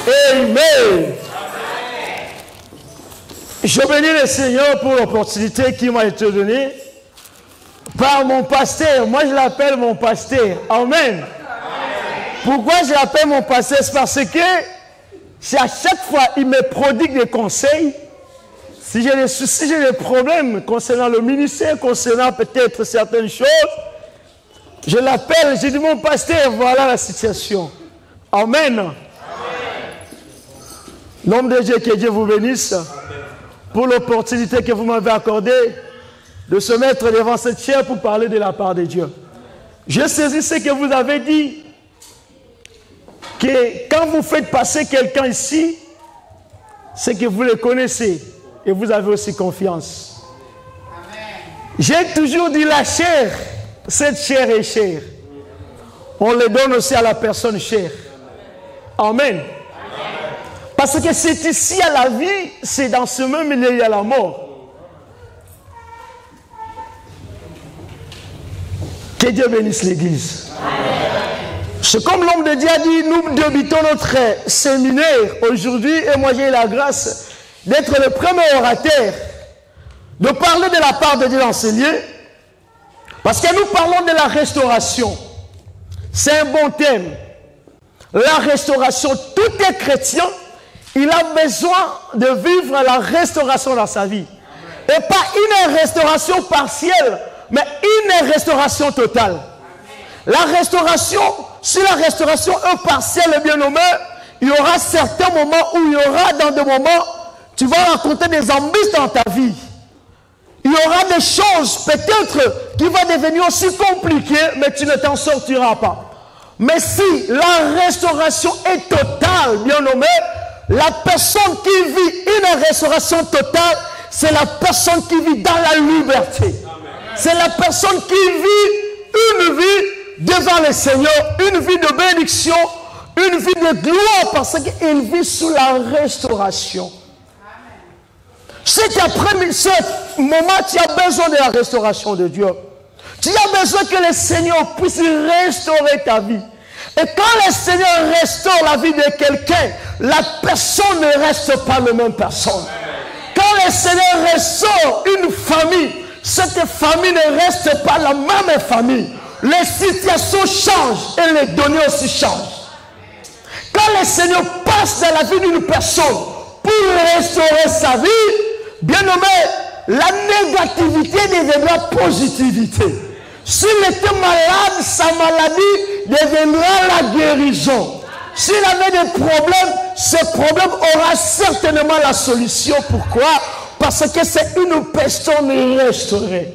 Amen. Je bénis le Seigneur pour l'opportunité qui m'a été donnée par mon pasteur. Moi, je l'appelle mon pasteur. Amen. Pourquoi je l'appelle mon pasteur? C'est parce que si à chaque fois il me prodigue des conseils, si j'ai des soucis, j'ai des problèmes concernant le ministère, concernant peut-être certaines choses, je l'appelle, je dis mon pasteur, voilà la situation. Amen. L'homme de Dieu, que Dieu vous bénisse pour l'opportunité que vous m'avez accordée de se mettre devant cette chaire pour parler de la part de Dieu. Je saisis ce que vous avez dit, que quand vous faites passer quelqu'un ici, c'est que vous le connaissez et vous avez aussi confiance. J'ai toujours dit la chair, cette chair est chère. On le donne aussi à la personne chère. Amen. Parce que c'est ici à la vie, c'est dans ce même milieu il y a la mort. Que Dieu bénisse l'Église. C'est comme l'homme de Dieu a dit, nous débutons notre séminaire aujourd'hui et moi j'ai eu la grâce d'être le premier orateur, de parler de la part de Dieu dans ce lieu, parce que nous parlons de la restauration. C'est un bon thème. La restauration, tout est chrétien. Il a besoin de vivre la restauration dans sa vie. Et pas une restauration partielle, mais une restauration totale. La restauration, si la restauration est partielle et bien nommée, il y aura certains moments où il y aura dans des moments, tu vas rencontrer des embûches dans ta vie. Il y aura des choses peut-être qui vont devenir aussi compliquées, mais tu ne t'en sortiras pas. Mais si la restauration est totale, bien nommée, la personne qui vit une restauration totale, c'est la personne qui vit dans la liberté. C'est la personne qui vit une vie devant le Seigneur, une vie de bénédiction, une vie de gloire, parce qu'il vit sous la restauration. Cet après-midi, ce moment, tu as besoin de la restauration de Dieu. Tu as besoin que le Seigneur puisse restaurer ta vie. Et quand le Seigneur restaure la vie de quelqu'un, la personne ne reste pas la même personne. Quand le Seigneur restaure une famille, cette famille ne reste pas la même famille. Les situations changent et les données aussi changent. Quand le Seigneur passe dans la vie d'une personne pour restaurer sa vie, bien nommé, la négativité deviendra positivité. S'il était malade, sa maladie deviendra la guérison. S'il avait des problèmes, ce problème aura certainement la solution. Pourquoi? Parce que c'est une personne restaurée.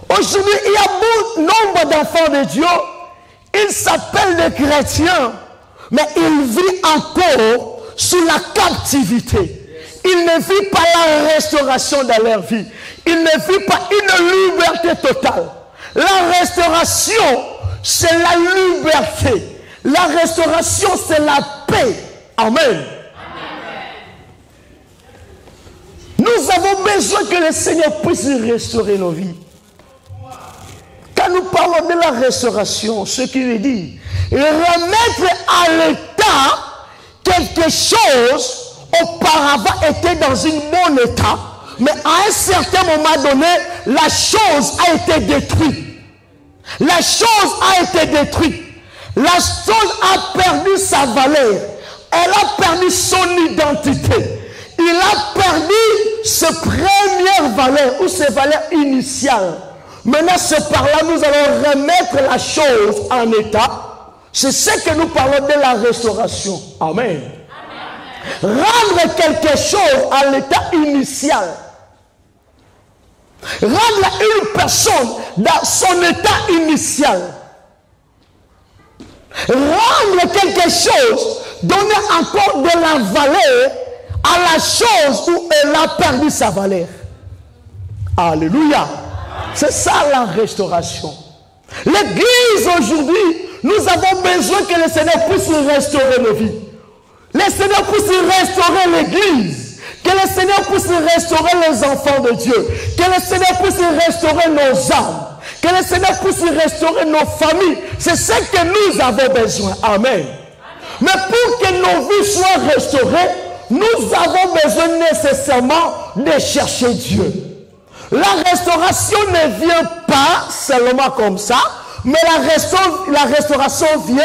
Aujourd'hui, il y a bon nombre d'enfants de Dieu. Ils s'appellent des chrétiens, mais ils vivent encore sous la captivité. Ils ne vivent pas la restauration dans leur vie. Ils ne vivent pas une liberté totale. La restauration, c'est la liberté. La restauration, c'est la paix. Amen. Nous avons besoin que le Seigneur puisse restaurer nos vies. Quand nous parlons de la restauration, ce qui veut dire remettre à l'état quelque chose auparavant était dans un bon état, mais à un certain moment donné, la chose a été détruite. La chose a été détruite. La chose a perdu sa valeur. Elle a perdu son identité. Il a perdu ses premières valeurs ou ses valeurs initiales. Maintenant, c'est par là nous allons remettre la chose en état. C'est ce que nous parlons de la restauration. Amen. Rendre quelque chose à l'état initial. Rendre une personne dans son état initial. Rendre quelque chose, donner encore de la valeur à la chose où elle a perdu sa valeur. Alléluia. C'est ça la restauration. L'église aujourd'hui, nous avons besoin que le Seigneur puisse restaurer nos vies. Le Seigneur puisse restaurer l'église. Que le Seigneur puisse restaurer les enfants de Dieu. Que le Seigneur puisse restaurer nos âmes. Que le Seigneur puisse restaurer nos familles. C'est ce que nous avons besoin. Amen. Mais pour que nos vies soient restaurées, nous avons besoin nécessairement de chercher Dieu. La restauration ne vient pas seulement comme ça, mais la restauration vient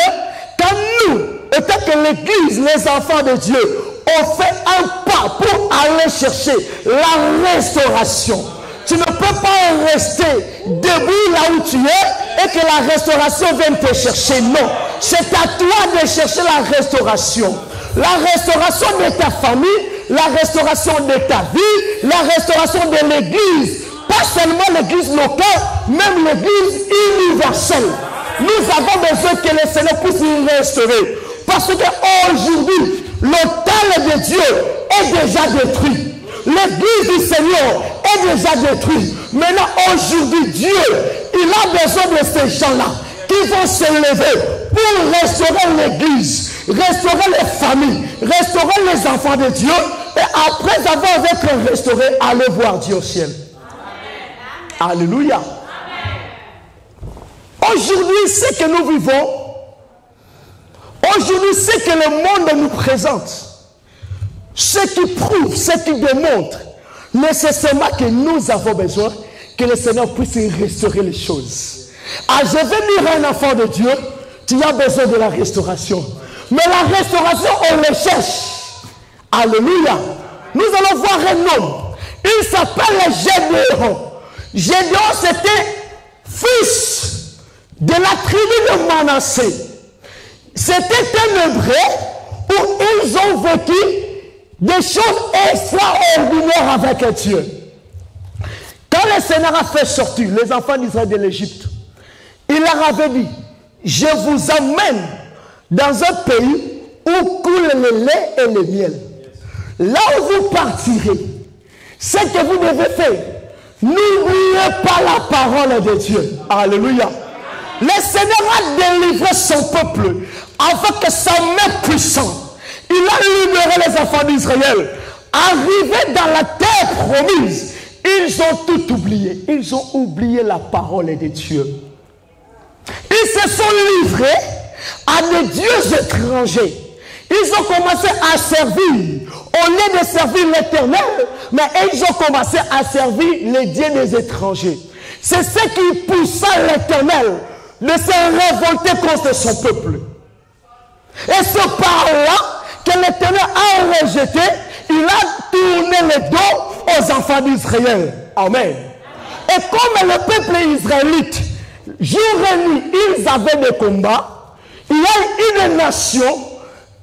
quand nous, étant que l'Église, les enfants de Dieu, on fait un pas pour aller chercher la restauration. Tu ne peux pas rester debout là où tu es et que la restauration vienne te chercher. Non, c'est à toi de chercher la restauration. La restauration de ta famille, la restauration de ta vie, la restauration de l'Église. Pas seulement l'Église locale, même l'Église universelle. Nous avons besoin que le Seigneur puisse nous restaurer. Parce qu'aujourd'hui, l'autel de Dieu est déjà détruit. L'Église du Seigneur est déjà détruite. Maintenant, aujourd'hui, Dieu, il a besoin de ces gens-là qui vont se lever pour restaurer l'Église, restaurer les familles, restaurer les enfants de Dieu. Et après avoir été restaurés, aller voir Dieu au ciel. Amen. Alléluia. Aujourd'hui, ce que nous vivons, aujourd'hui, ce que le monde nous présente, ce qui prouve, ce qui démontre nécessairement que nous avons besoin que le Seigneur puisse restaurer les choses. Ah, je vais dire à un enfant de Dieu, tu as besoin de la restauration. Mais la restauration, on le cherche. Alléluia. Nous allons voir un homme. Il s'appelle Gédéon. Gédéon, c'était fils de la tribu de Manassé. C'était un Hébreu où ils ont vécu des choses extraordinaires avec Dieu. Quand le Seigneur a fait sortir les enfants d'Israël de l'Égypte, il leur avait dit, je vous emmène dans un pays où coule le lait et le miel. Là où vous partirez, ce que vous devez faire, n'oubliez pas la parole de Dieu. Alléluia. Le Seigneur a délivré son peuple avec sa main puissante. Il a libéré les enfants d'Israël. Arrivés dans la terre promise, ils ont tout oublié. Ils ont oublié la parole de Dieu. Ils se sont livrés à des dieux étrangers. Ils ont commencé à servir. Au lieu de servir l'Éternel, mais ils ont commencé à servir les dieux des étrangers. C'est ce qui poussa l'Éternel de se révolter contre son peuple. Et ce par-là que l'Éternel a rejeté, il a tourné le dos aux enfants d'Israël. Amen. Et comme le peuple israélite, jour et nuit, ils avaient des combats, il y a une nation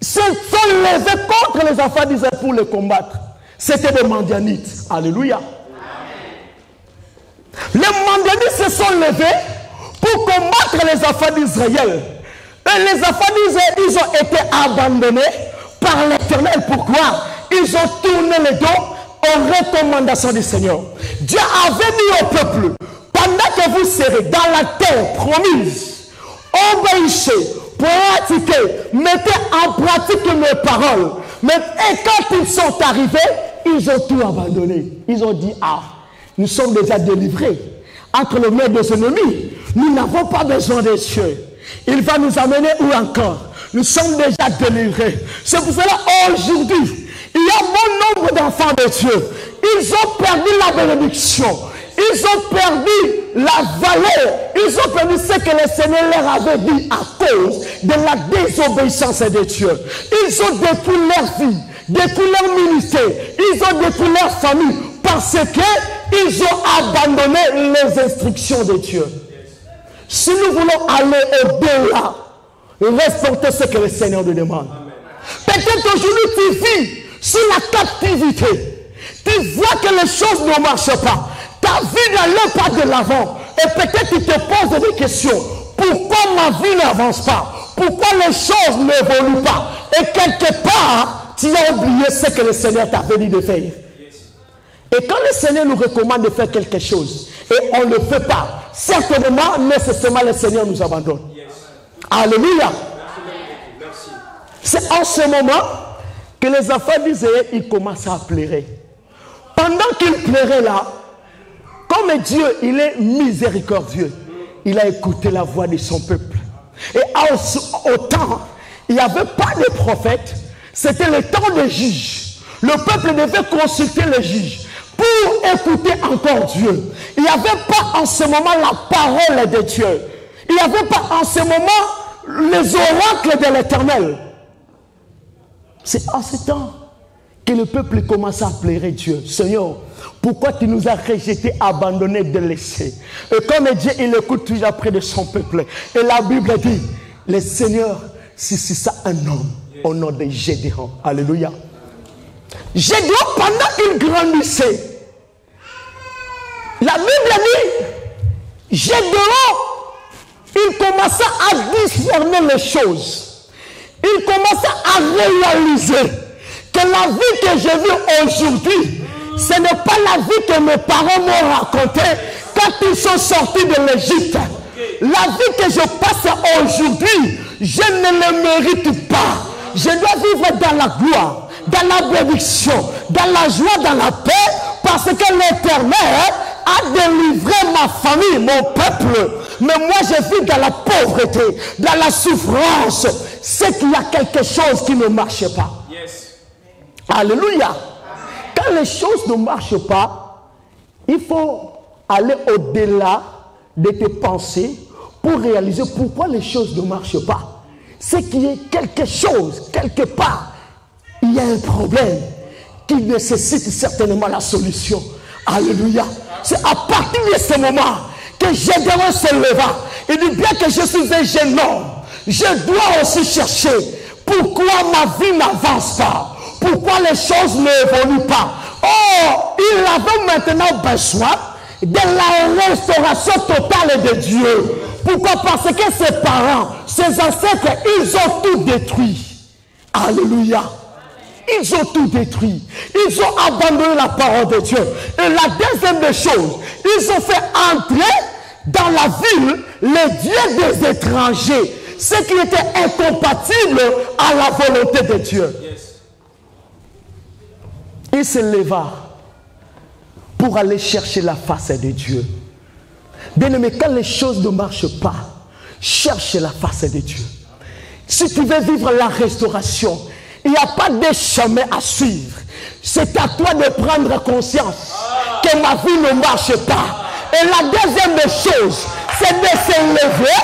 se sont levés contre les enfants d'Israël pour les combattre. C'était des Madianites. Alléluia. Les Madianites se sont levés pour combattre les enfants d'Israël. Et les enfants d'Israël, ils ont été abandonnés par l'Éternel. Pourquoi? Ils ont tourné le dos aux recommandations du Seigneur. Dieu avait dit au peuple, pendant que vous serez dans la terre promise, obéissez, pratiquez, mettez en pratique mes paroles. Mais et quand ils sont arrivés, ils ont tout abandonné. Ils ont dit, ah, nous sommes déjà délivrés entre les mains des ennemis. Nous n'avons pas besoin de Dieu. Il va nous amener où encore? Nous sommes déjà délivrés. C'est pour cela aujourd'hui, il y a bon nombre d'enfants de Dieu. Ils ont perdu la bénédiction. Ils ont perdu la valeur. Ils ont perdu ce que le Seigneur leur avait dit à cause de la désobéissance de Dieu. Ils ont détruit leur vie, détruit leur ministère. Ils ont détruit leur famille parce qu'ils ont abandonné les instructions de Dieu. Si nous voulons aller au-delà, respecter ce que le Seigneur nous demande. Peut-être aujourd'hui tu vis sur la captivité. Tu vois que les choses ne marchent pas. Ta vie n'allait pas de l'avant. Et peut-être tu te poses des questions. Pourquoi ma vie n'avance pas? Pourquoi les choses n'évoluent pas? Et quelque part, tu as oublié ce que le Seigneur t'avait dit de faire. Et quand le Seigneur nous recommande de faire quelque chose, et on ne le fait pas, certainement, nécessairement, le Seigneur nous abandonne. Alléluia. C'est en ce moment que les enfants d'Israël, ils commencent à pleurer. Pendant qu'ils pleuraient là, comme Dieu, il est miséricordieux, il a écouté la voix de son peuple. Et autant, il n'y avait pas de prophètes, c'était le temps des juges. Le peuple devait consulter les juges pour écouter encore Dieu. Il n'y avait pas en ce moment la parole de Dieu. Il n'y avait pas en ce moment les oracles de l'Éternel. C'est en ce temps que le peuple commence à pleurer Dieu. Seigneur, pourquoi tu nous as rejetés, abandonnés, délaissés? Et comme Dieu, il écoute toujours près de son peuple. Et la Bible dit, le Seigneur suscita un homme au nom de Gédéon. Alléluia. Gédéon, pendant qu'il grandissait, la Bible dit, Gédéon, il commença à discerner les choses. Il commença à réaliser que la vie que je vis aujourd'hui, ce n'est pas la vie que mes parents m'ont racontée quand ils sont sortis de l'Égypte. La vie que je passe aujourd'hui, je ne le mérite pas. Je dois vivre dans la gloire, dans la bénédiction, dans la joie, dans la paix, parce que l'Éternel a délivré ma famille, mon peuple. Mais moi, je vis dans la pauvreté, dans la souffrance. C'est qu'il y a quelque chose qui ne marche pas. Yes. Alléluia. Quand les choses ne marchent pas, il faut aller au-delà de tes pensées pour réaliser pourquoi les choses ne marchent pas. C'est qu'il y a quelque chose, quelque part, il y a un problème qui nécessite certainement la solution. Alléluia. C'est à partir de ce moment que Gédéon se leva. Il dit, bien que je suis un jeune homme, je dois aussi chercher pourquoi ma vie n'avance pas. Pourquoi les choses n'évoluent pas. Oh, il avait maintenant besoin de la restauration totale de Dieu. Pourquoi? Parce que ses parents, ses ancêtres, ils ont tout détruit. Alléluia. Ils ont tout détruit. Ils ont abandonné la parole de Dieu. Et la deuxième des choses, ils ont fait entrer dans la ville les dieux des étrangers. Ce qui était incompatible à la volonté de Dieu. Il se leva pour aller chercher la face de Dieu. Bien-aimé, quand les choses ne marchent pas, cherche la face de Dieu. Si tu veux vivre la restauration, il n'y a pas de chemin à suivre. C'est à toi de prendre conscience que ma vie ne marche pas. Et la deuxième des choses, c'est de se lever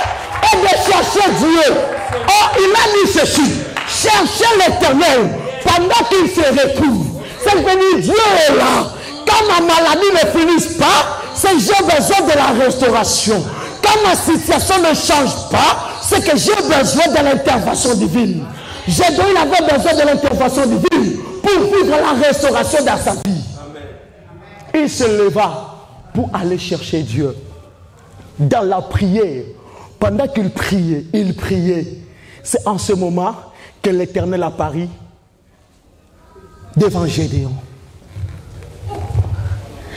et de chercher Dieu. Oh, il a dit ceci, cherchez l'Éternel pendant qu'il se retrouve. C'est venu, Dieu est là. Quand ma maladie ne finisse pas, c'est que j'ai besoin de la restauration. Quand ma situation ne change pas, c'est que j'ai besoin de l'intervention divine. Gédéon, il avait besoin de l'intervention divine pour vivre la restauration dans sa vie. Il se leva pour aller chercher Dieu. Dans la prière, pendant qu'il priait. C'est en ce moment que l'Éternel apparut devant Gédéon.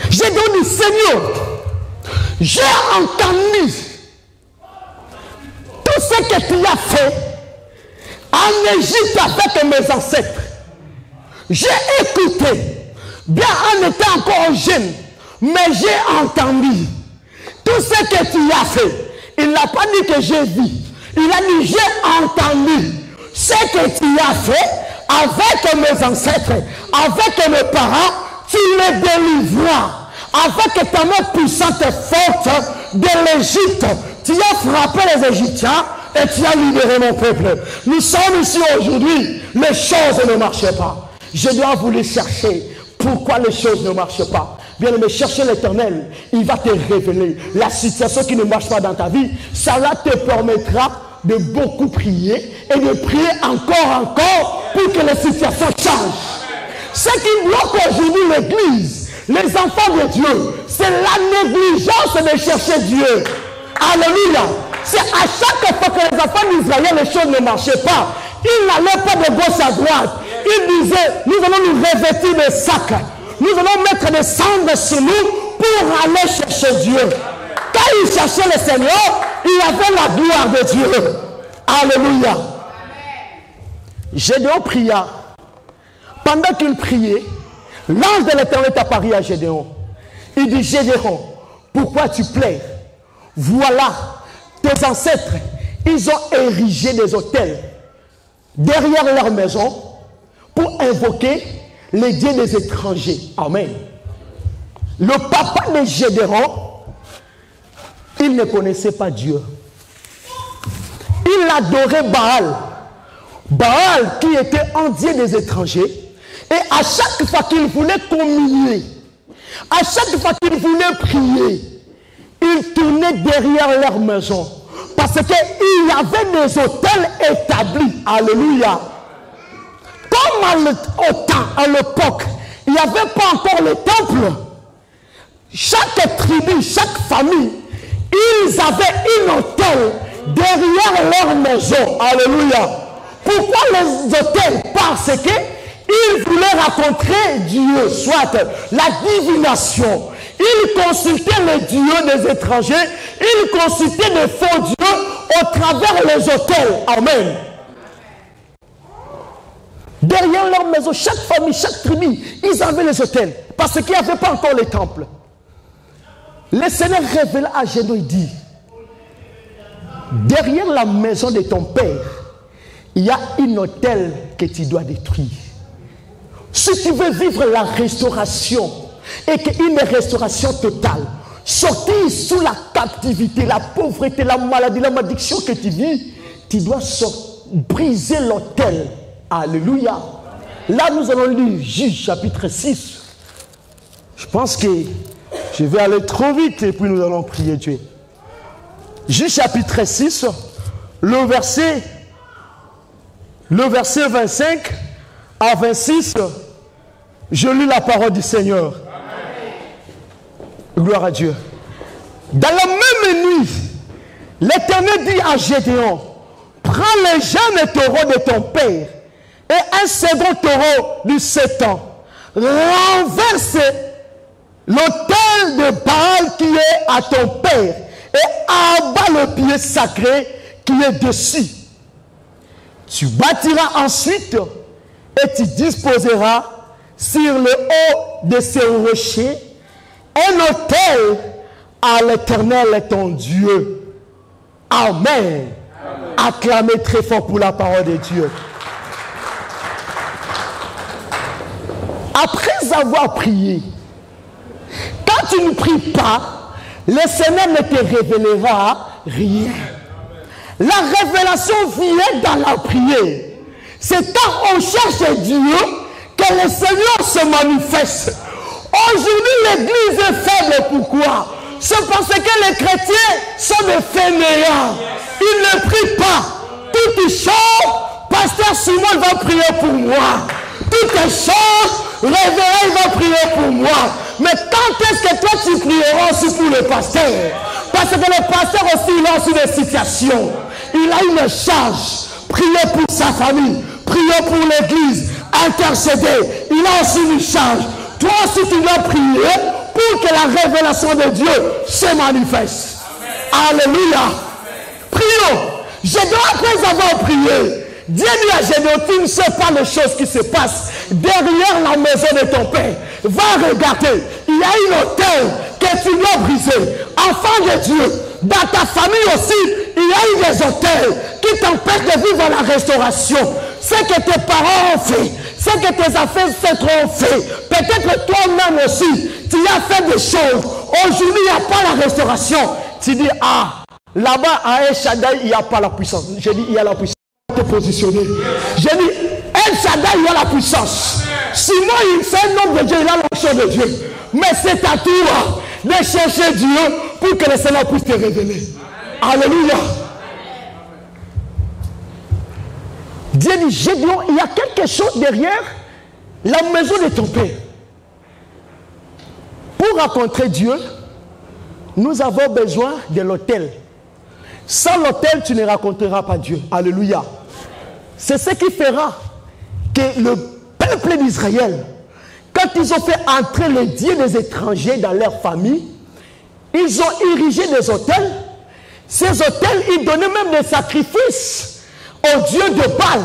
Gédéon dit, Seigneur, j'ai entendu tout ce que tu as fait en Égypte avec mes ancêtres. J'ai écouté, bien en étant encore jeune, mais j'ai entendu tout ce que tu as fait. Il n'a pas dit que j'ai vu. Il a dit, j'ai entendu ce que tu as fait avec mes ancêtres, avec mes parents. Tu les délivras avec ta main puissante et forte de l'Égypte. Tu as frappé les Égyptiens et tu as libéré mon peuple. Nous sommes ici aujourd'hui, les choses ne marchaient pas. Je dois vous les chercher. Pourquoi les choses ne marchent pas? Bien aimé, chercher l'Éternel, il va te révéler la situation qui ne marche pas dans ta vie. Cela te permettra de beaucoup prier et de prier encore pour que les situations changent. Ce qui bloque aujourd'hui l'Église, les enfants de Dieu, c'est la négligence de chercher Dieu. Alléluia. C'est à chaque fois que les enfants d'Israël, les choses ne marchaient pas. Ils n'allaient pas de gauche à droite. Ils disaient, nous allons nous revêtir de sacs. Nous allons mettre des cendres sur nous pour aller chercher Dieu. Quand ils cherchaient le Seigneur, il y avait la gloire de Dieu. Alléluia. Gédéon pria. Pendant qu'il priait, l'ange de l'Éternel apparut à Gédéon. Il dit, Gédéon, pourquoi tu pleures? Voilà, tes ancêtres, ils ont érigé des autels derrière leur maison pour invoquer les dieux des étrangers. Amen. Le papa de Gédéon, il ne connaissait pas Dieu. Il adorait Baal. Baal qui était un dieu des étrangers. Et à chaque fois qu'il voulait communier, à chaque fois qu'il voulait prier, il tournait derrière leur maison. Parce qu'il y avait des autels établis. Alléluia. Comme à l'époque, il n'y avait pas encore le temple. Chaque tribu, chaque famille, ils avaient une autel derrière leur maison. Alléluia. Pourquoi les autels? Parce qu'ils voulaient rencontrer Dieu, soit la divination. Ils consultaient les dieux des étrangers, ils consultaient les faux dieux au travers les autels. Amen. Derrière leur maison, chaque famille, chaque tribu, ils avaient les autels. Parce qu'il n'y avait pas encore les temples. Le Seigneur révéla à Gédéon, il dit, derrière la maison de ton père, il y a une autel que tu dois détruire. Si tu veux vivre la restauration, et qu'une restauration totale, sortir sous la captivité, la pauvreté, la maladie, la malédiction que tu vis, tu dois briser l'autel. Alléluia. Là, nous allons lire Juge chapitre 6. Je pense que je vais aller trop vite et puis nous allons prier Dieu. Juge chapitre 6, le verset 25 à 26, je lis la parole du Seigneur. Gloire à Dieu. Dans la même nuit, l'Éternel dit à Gédéon, prends les jeunes taureaux de ton père et un second taureau du 7 ans. Renverse l'autel de Baal qui est à ton père et abat le pied sacré qui est dessus. Tu bâtiras ensuite et tu disposeras sur le haut de ces rochers un autel à l'Éternel ton Dieu. Amen. Amen. Acclamez très fort pour la parole de Dieu. Après avoir prié, quand tu ne pries pas, le Seigneur ne te révélera rien. La révélation vient dans la prière. C'est quand on cherche Dieu que le Seigneur se manifeste. Aujourd'hui, l'église est faible. Pourquoi? C'est parce que les chrétiens sont des fainéants. Ils ne prient pas. Tout est chaud. Pasteur Simon va prier pour moi. Tout est chaud. Révérend va prier pour moi. Mais quand est-ce que toi tu prieras aussi pour le pasteur? Parce que le pasteur aussi, il a aussi des situations. Il a une charge. Prier pour sa famille. Prier pour l'église. Intercéder. Il a aussi une charge. Toi aussi tu dois prier pour que la révélation de Dieu se manifeste. Amen. Alléluia. Amen. Prions. Gédéon, après avoir prié, Dieu dit à Gédéon, tu ne sais pas les choses qui se passent derrière la maison de ton père. Va regarder. Il y a une autel que tu dois briser. Enfant de Dieu, dans ta famille aussi, il y a eu des autels qui t'empêchent de vivre la restauration. Ce que tes parents ont fait, ce que tes ancêtres ont fait, peut-être toi-même aussi, tu as fait des choses. Aujourd'hui, il n'y a pas la restauration. Tu dis, ah, là-bas à El Shaddai, il n'y a pas la puissance. J'ai dit, il y a la puissance. Te positionner. J'ai dit, El Shaddai, il y a la puissance. Simon, il fait un nom de Dieu, il a l'onction de Dieu. Mais c'est à toi de chercher Dieu pour que le Seigneur puisse te révéler. Alléluia. Dieu dit, Gédéon, il y a quelque chose derrière la maison de ton père. Pour rencontrer Dieu, nous avons besoin de l'autel. Sans l'autel, tu ne rencontreras pas Dieu. Alléluia. C'est ce qui fera que le peuple d'Israël, quand ils ont fait entrer les dieux des étrangers dans leur famille, ils ont érigé des autels. Ces autels, ils donnaient même des sacrifices au Dieu de Baal,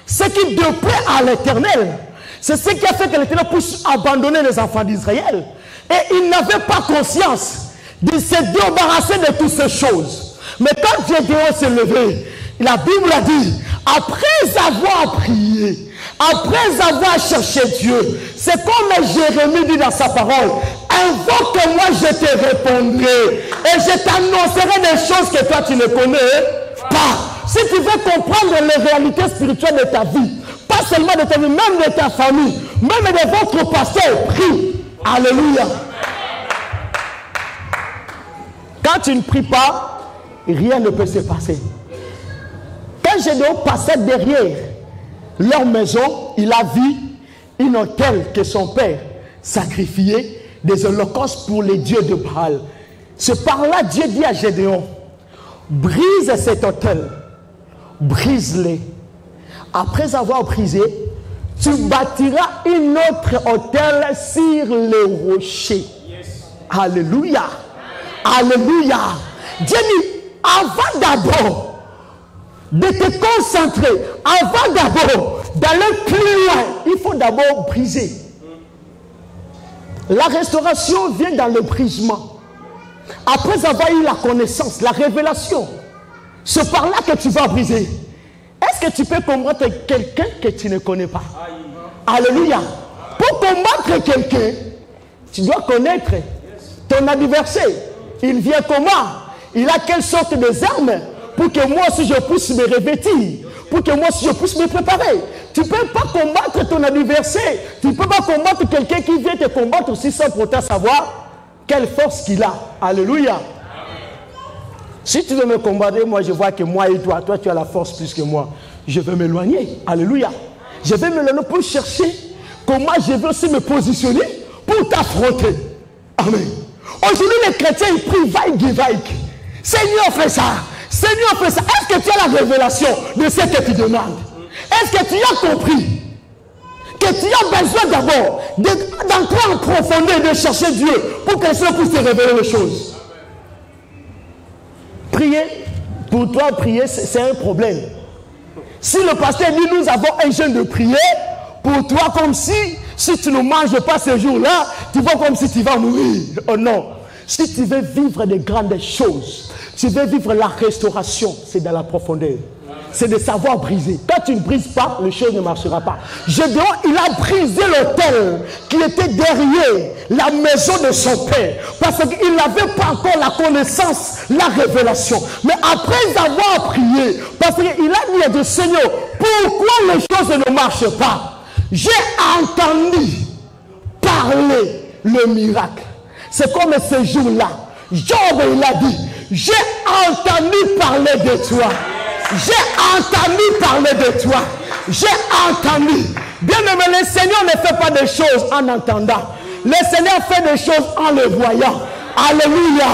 ce qui déplaît à l'Éternel. C'est ce qui a fait que l'Éternel puisse abandonner les enfants d'Israël. Et ils n'avaient pas conscience de se débarrasser de toutes ces choses. Mais quand Gédéon s'est levé, la Bible a dit, après avoir prié, après avoir cherché Dieu, c'est comme Jérémie dit dans sa parole, invoque-moi, je te répondrai et je t'annoncerai des choses que toi tu ne connais pas. Si tu veux comprendre les réalités spirituelles de ta vie, pas seulement de ta vie, même de ta famille, même de votre pasteur, prie. Alléluia. Quand tu ne pries pas, rien ne peut se passer. Quand Gédéon passait derrière leur maison, il a vu une autel que son père sacrifiait des holocaustes pour les dieux de Baal. C'est par là Dieu dit à Gédéon, brise cet autel, brise-les. Après avoir brisé, tu bâtiras une autre autel sur le rocher. Alléluia. Alléluia. Dieu dit, avant d'abord de te concentrer, avant d'abord d'aller plus loin, il faut d'abord briser. La restauration vient dans le brisement. Après avoir eu la connaissance, la révélation, c'est par là que tu vas briser. Est-ce que tu peux combattre quelqu'un que tu ne connais pas? Alléluia. Pour combattre quelqu'un, tu dois connaître ton adversaire. Il vient comment? Il a quelle sorte d'armes pour que moi aussi je puisse me revêtir, pour que moi aussi je puisse me préparer. Tu ne peux pas combattre ton adversaire. Tu ne peux pas combattre quelqu'un qui vient te combattre aussi sans pourtant savoir quelle force qu'il a. Alléluia. Amen. Si tu veux me combattre, moi je vois que moi et toi tu as la force plus que moi. Je vais m'éloigner. Alléluia. Je vais m'éloigner pour chercher comment je vais aussi me positionner pour t'affronter. Amen. Aujourd'hui les chrétiens ils prient vague. Seigneur fais ça. Seigneur fais ça. Est-ce que tu as la révélation de ce que tu demandes? Est-ce que tu as compris que tu as besoin d'abord d'entrer en profondeur, de chercher Dieu pour que cela puisse te révéler les choses? Prier, pour toi, prier, c'est un problème. Si le pasteur dit nous avons un jeûne de prière, pour toi, comme si tu ne manges pas ce jour-là, tu vois comme si tu vas mourir. Oh non. Si tu veux vivre de grandes choses, tu veux vivre la restauration, c'est dans la profondeur. C'est de savoir briser. Quand tu ne brises pas, les choses ne marchera pas. Gédéon, il a brisé l'autel qui était derrière la maison de son père. Parce qu'il n'avait pas encore la connaissance, la révélation. Mais après avoir prié, parce qu'il a dit à Seigneur, pourquoi les choses ne marchent pas? J'ai entendu parler le miracle. C'est comme ce jour-là. Job, il a dit, j'ai entendu parler de toi. J'ai entendu parler de toi. J'ai entendu. Bien aimé, le Seigneur ne fait pas des choses en entendant. Le Seigneur fait des choses en le voyant. Alléluia.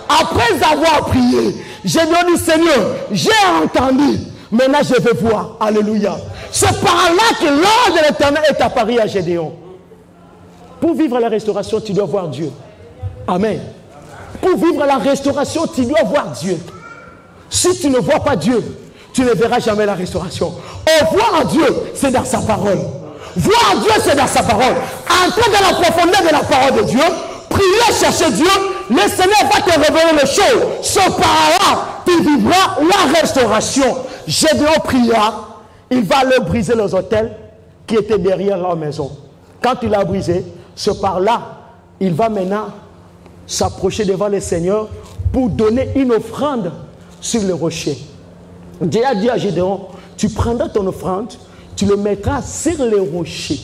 Après avoir prié, j'ai dit, Seigneur, j'ai entendu. Maintenant, je vais voir. Alléluia. C'est par là que l'ordre de l'Éternel est apparu à Gédéon. Pour vivre la restauration, tu dois voir Dieu. Amen. Pour vivre la restauration, tu dois voir Dieu. Si tu ne vois pas Dieu, tu ne verras jamais la restauration. Voir Dieu, c'est dans sa parole. Voir Dieu, c'est dans sa parole. Entrer dans la profondeur de la parole de Dieu, prier, chercher Dieu, le Seigneur va te révéler les choses. Ce par là, tu vivras la restauration. Gédéon pria, il va aller briser les autels qui étaient derrière leur maison. Quand il a brisé, ce par là, il va maintenant s'approcher devant le Seigneur pour donner une offrande sur le rocher. Dieu a dit à Gédéon, tu prendras ton offrande, tu le mettras sur le rocher,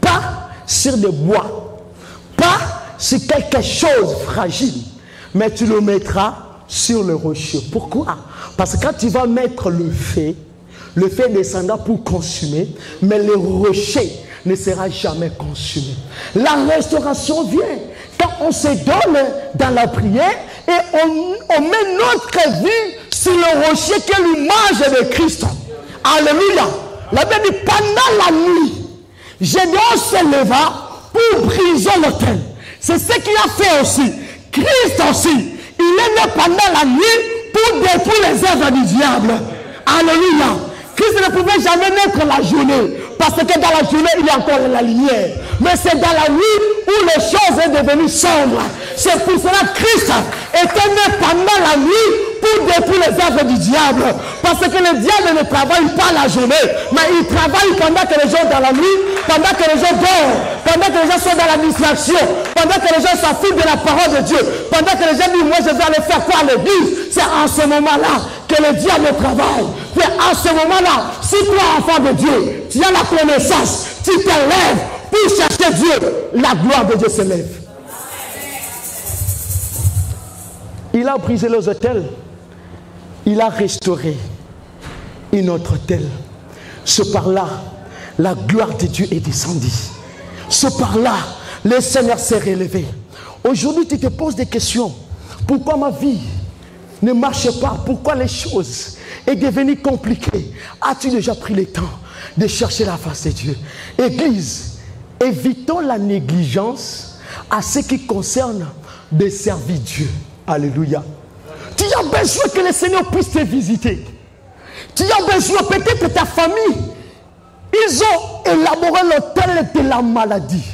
pas sur des bois, pas sur quelque chose fragile, mais tu le mettras sur le rocher. Pourquoi? Parce que quand tu vas mettre le feu descendra pour consumer, mais le rocher ne sera jamais consumé. La restauration vient quand on se donne dans la prière et on met notre vie sur le rocher qui est l'image de Christ. Alléluia. La Bible dit pendant la nuit, Gédéon se leva pour briser l'autel. C'est ce qu'il a fait aussi. Christ aussi, il est né pendant la nuit pour détruire les œuvres du diable. Alléluia. Christ ne pouvait jamais naître la journée. Parce que dans la journée, il y a encore la lumière. Mais c'est dans la nuit où les choses sont devenues sombres. C'est pour cela que Christ était né pendant la nuit pour détruire les œuvres du diable. Parce que le diable ne travaille pas la journée, mais il travaille pendant que les gens sont dans la nuit, pendant que les gens dorment, pendant que les gens sont dans la distraction, pendant que les gens s'affirment de la parole de Dieu, pendant que les gens disent, moi je vais aller faire quoi à l'église. C'est en ce moment-là que le diable travaille. Mais en ce moment-là, si toi, enfant de Dieu, tu as la connaissance, tu te lèves pour chercher Dieu, la gloire de Dieu se lève. Il a brisé les autels, il a restauré une autre autel. Ce par-là, la gloire de Dieu est descendue. Ce par-là, le Seigneur s'est relevé. Aujourd'hui, tu te poses des questions. Pourquoi ma vie ne marche pas? Pourquoi les choses sont devenues compliquées? As-tu déjà pris le temps de chercher la face de Dieu? Église, évitons la négligence à ce qui concerne de servir Dieu. Alléluia. Tu as besoin que le Seigneur puisse te visiter. Tu as besoin, peut-être ta famille, ils ont élaboré l'autel de la maladie.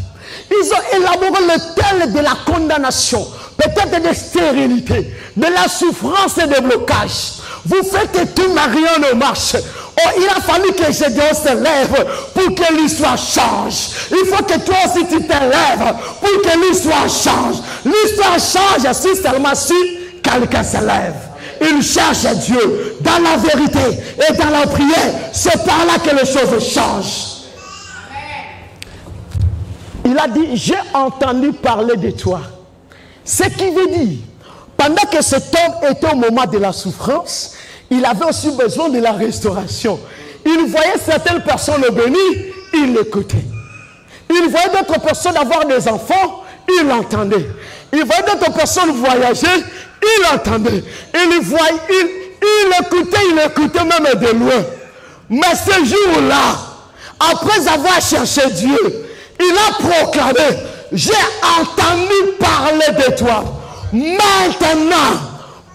Ils ont élaboré l'autel de la condamnation. Peut-être de stérilité, de la souffrance et des blocages. Vous faites tout, mais rien ne marche. Oh, il a fallu que Gédéon se lève pour que l'histoire change. Il faut que toi aussi tu te lèves pour que l'histoire change. L'histoire change si seulement si quelqu'un se lève. Il cherche Dieu dans la vérité et dans la prière. C'est par là que les choses changent. Il a dit, j'ai entendu parler de toi. Ce qui veut dire, pendant que cet homme était au moment de la souffrance, il avait aussi besoin de la restauration. Il voyait certaines personnes le bénir, il l'écoutait. Il voyait d'autres personnes avoir des enfants, il l'entendait. Il voyait d'autres personnes voyager, il l'entendait. Il écoutait même de loin. Mais ce jour-là, après avoir cherché Dieu, il a proclamé, j'ai entendu parler de toi. Maintenant,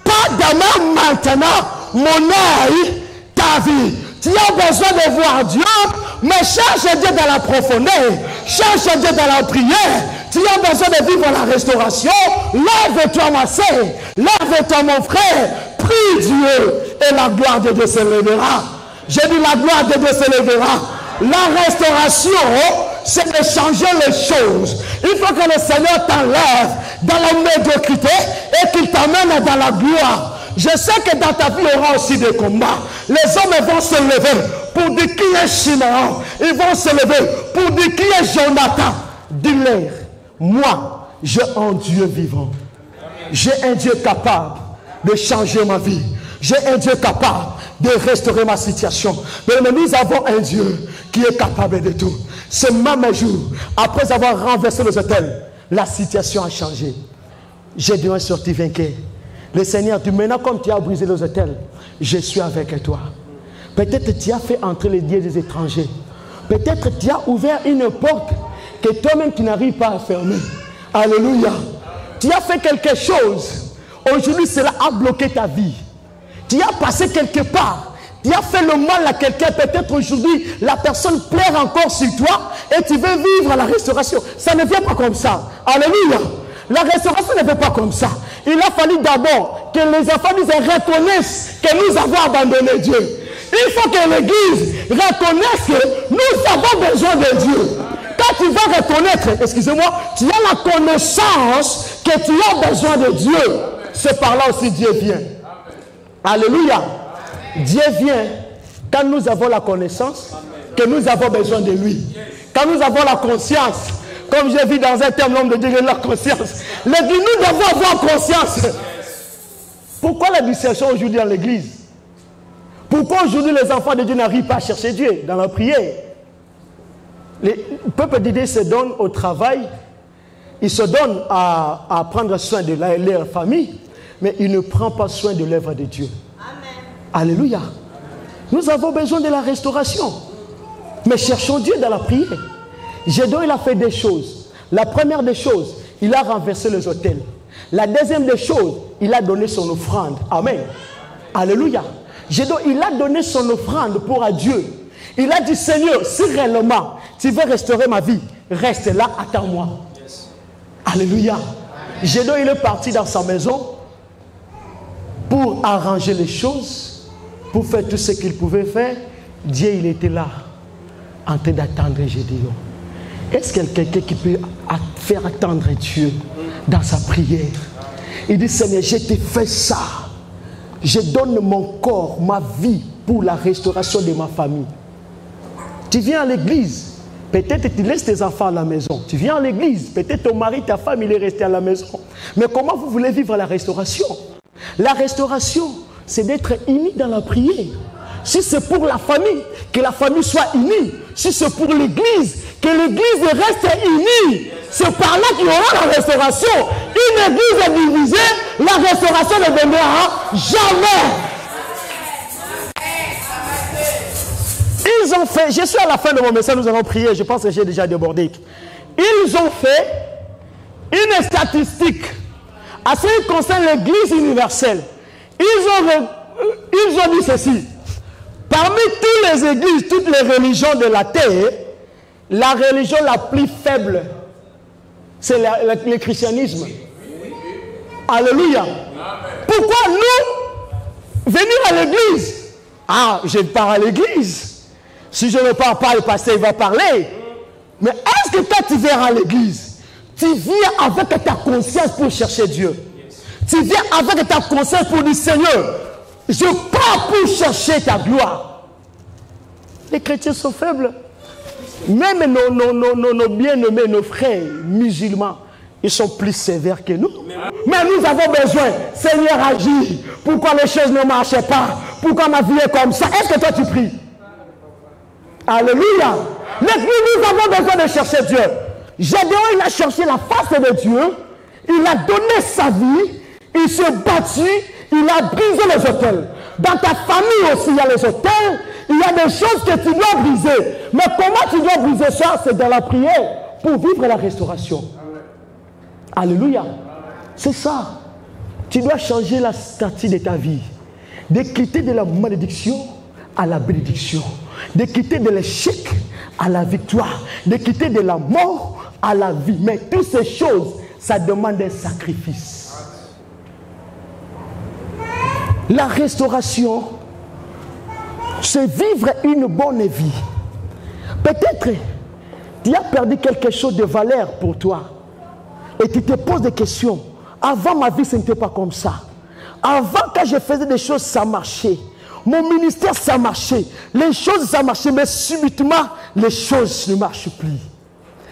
pas demain, maintenant, mon œil, ta vie. Tu as besoin de voir Dieu, mais cherche Dieu dans la profondeur, cherche Dieu dans la prière. Tu as besoin de vivre la restauration. Lève-toi, ma sœur, lève-toi, mon frère, prie Dieu et la gloire de Dieu se lèvera. J'ai dit la gloire de Dieu se lèvera. La restauration, c'est de changer les choses. Il faut que le Seigneur t'enlève dans la médiocrité et qu'il t'amène dans la gloire. Je sais que dans ta vie, il y aura aussi des combats. Les hommes vont se lever pour dire qui est Shiméon. Ils vont se lever pour dire qui est Jonathan. Dis-leur, moi, j'ai un Dieu vivant. J'ai un Dieu capable de changer ma vie. J'ai un Dieu capable de restaurer ma situation. Mais nous avons un Dieu qui est capable de tout. Ce même jour, après avoir renversé les autels, la situation a changé. J'ai dû sortir vainqueur. Le Seigneur dit, maintenant comme tu as brisé les autels, je suis avec toi. Peut-être tu as fait entrer les dieux des étrangers. Peut-être tu as ouvert une porte que toi-même tu n'arrives pas à fermer. Alléluia. Tu as fait quelque chose. Aujourd'hui, cela a bloqué ta vie. Tu as passé quelque part. Tu as fait le mal à quelqu'un. Peut-être aujourd'hui, la personne pleure encore sur toi et tu veux vivre la restauration. Ça ne vient pas comme ça. Alléluia. La restauration ne vient pas comme ça. Il a fallu d'abord que les enfants nous reconnaissent que nous avons abandonné Dieu. Il faut que l'Église reconnaisse que nous avons besoin de Dieu. Quand tu vas reconnaître, excusez-moi, tu as la connaissance que tu as besoin de Dieu. C'est par là aussi Dieu vient. Alléluia. Dieu vient quand nous avons la connaissance que nous avons besoin de lui. Quand nous avons la conscience, comme j'ai vu dans un terme, l'homme de Dieu, la conscience. Nous devons avoir conscience. Pourquoi la discussion aujourd'hui dans l'église? Pourquoi aujourd'hui les enfants de Dieu n'arrivent pas à chercher Dieu dans la prière? Le peuple de Dieu se donne au travail, il se donne à prendre soin de leur famille, mais il ne prend pas soin de l'œuvre de Dieu. Amen. Alléluia. Nous avons besoin de la restauration, mais cherchons Dieu dans la prière. Gédéon, il a fait des choses. La première des choses, il a renversé les autels. La deuxième des choses, il a donné son offrande. Amen. Alléluia. Gédéon, il a donné son offrande pour à Dieu. Il a dit, Seigneur, si réellement tu veux restaurer ma vie, reste là, attends-moi. Yes. Alléluia. Gédéon, il est parti dans sa maison. pour arranger les choses, pour faire tout ce qu'il pouvait faire, Dieu, il était là, en train d'attendre Gédéon. Est-ce qu'il y a quelqu'un qui peut faire attendre Dieu dans sa prière? Il dit, Seigneur, je t'ai fait ça. Je donne mon corps, ma vie pour la restauration de ma famille. Tu viens à l'église, peut-être tu laisses tes enfants à la maison. Tu viens à l'église, peut-être ton mari, ta femme, il est resté à la maison. Mais comment vous voulez vivre la restauration? La restauration, c'est d'être unis dans la prière. Si c'est pour la famille, que la famille soit unie. Si c'est pour l'église, que l'église reste unie. C'est par là qu'il y aura la restauration. Une église divisée, la restauration ne viendra jamais. Ils ont fait, je suis à la fin de mon message, nous allons prier, je pense que j'ai déjà débordé. Ils ont fait une statistique à ce qui concerne l'église universelle. Ils ont dit ceci. Parmi toutes les églises, toutes les religions de la terre, la religion la plus faible, c'est le christianisme. Alléluia. Pourquoi nous venir à l'église? Ah, je pars à l'église. Si je ne pars pas, le pasteur va parler. Mais est-ce que toi tu viens à l'église? Tu viens avec ta conscience pour chercher Dieu. Tu viens avec ta conscience pour dire, Seigneur, je pars pour chercher ta gloire. Les chrétiens sont faibles. Même nos bien-aimés, nos frères musulmans, ils sont plus sévères que nous. Mais nous avons besoin, Seigneur, agis. Pourquoi les choses ne marchent pas? Pourquoi ma vie est comme ça? Est-ce que toi tu pries? Alléluia. Mais nous avons besoin de chercher Dieu. Gédéon, il a cherché la face de Dieu. Il a donné sa vie. Il s'est battu. Il a brisé les autels. Dans ta famille aussi, il y a les autels. Il y a des choses que tu dois briser. Mais comment tu dois briser ça? C'est dans la prière pour vivre la restauration. Alléluia. C'est ça. Tu dois changer la statue de ta vie. De quitter de la malédiction à la bénédiction. De quitter de l'échec à la victoire. De quitter de la mort à la vie. Mais toutes ces choses, ça demande un sacrifice. La restauration, c'est vivre une bonne vie. Peut-être tu as perdu quelque chose de valeur pour toi. Et tu te poses des questions. Avant ma vie, ce n'était pas comme ça. Avant, quand je faisais des choses, ça marchait. Mon ministère, ça marchait. Les choses, ça marchait. Mais subitement, les choses ne marchent plus.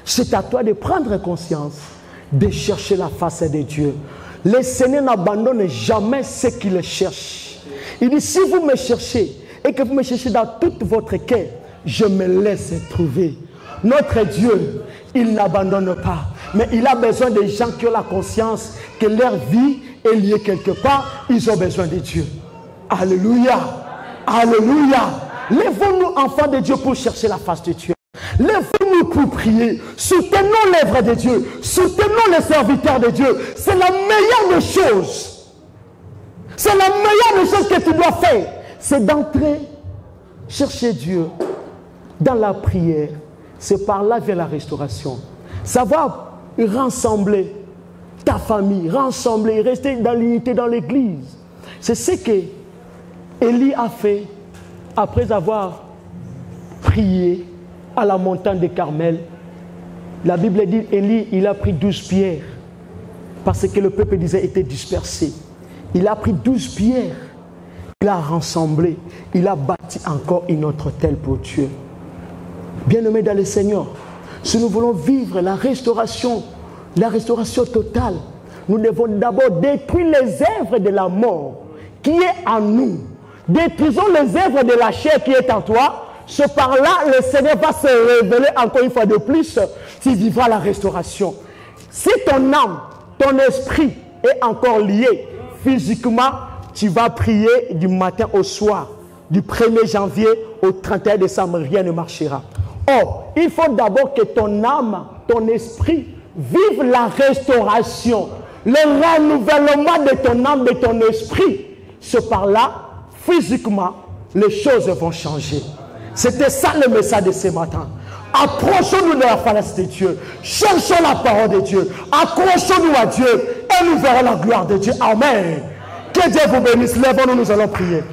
C'est à toi de prendre conscience, de chercher la face de Dieu. Le Seigneur n'abandonne jamais ceux qui le cherchent. Il dit, si vous me cherchez, et que vous me cherchez dans tout votre cœur, je me laisse trouver. Notre Dieu, il n'abandonne pas. Mais il a besoin des gens qui ont la conscience que leur vie est liée quelque part. Ils ont besoin de Dieu. Alléluia. Alléluia. Lèvons-nous, enfants de Dieu, pour chercher la face de Dieu. Lèvons-nous pour prier. Soutenons l'œuvre de Dieu. Soutenons les serviteurs de Dieu. C'est la meilleure des choses. C'est la meilleure des choses que tu dois faire. C'est d'entrer, chercher Dieu dans la prière. C'est par là vers la restauration. Ça va rassembler ta famille, rassembler, rester dans l'unité dans l'église. C'est ce que Élie a fait après avoir prié à la montagne de Carmel. La Bible dit, Élie, il a pris 12 pierres parce que le peuple disait était dispersé. Il a pris 12 pierres, il a rassemblé, il a bâti encore une autre autel pour Dieu. Bien-aimés dans le Seigneur, si nous voulons vivre la restauration totale, nous devons d'abord détruire les œuvres de la mort qui est en nous. Détruisons les œuvres de la chair qui est en toi. Ce par-là, le Seigneur va se révéler encore une fois de plus. Tu vivras la restauration. Si ton âme, ton esprit est encore lié physiquement, tu vas prier du matin au soir. Du 1er janvier au 31 décembre, rien ne marchera. Or, il faut d'abord que ton âme, ton esprit, vive la restauration. Le renouvellement de ton âme, de ton esprit. Ce par-là, physiquement, les choses vont changer. C'était ça le message de ce matin. Approchons-nous de la face de Dieu. Cherchons la parole de Dieu. Accrochons-nous à Dieu et nous verrons la gloire de Dieu. Amen. Que Que Dieu vous bénisse. Lèvons-nous, nous allons prier.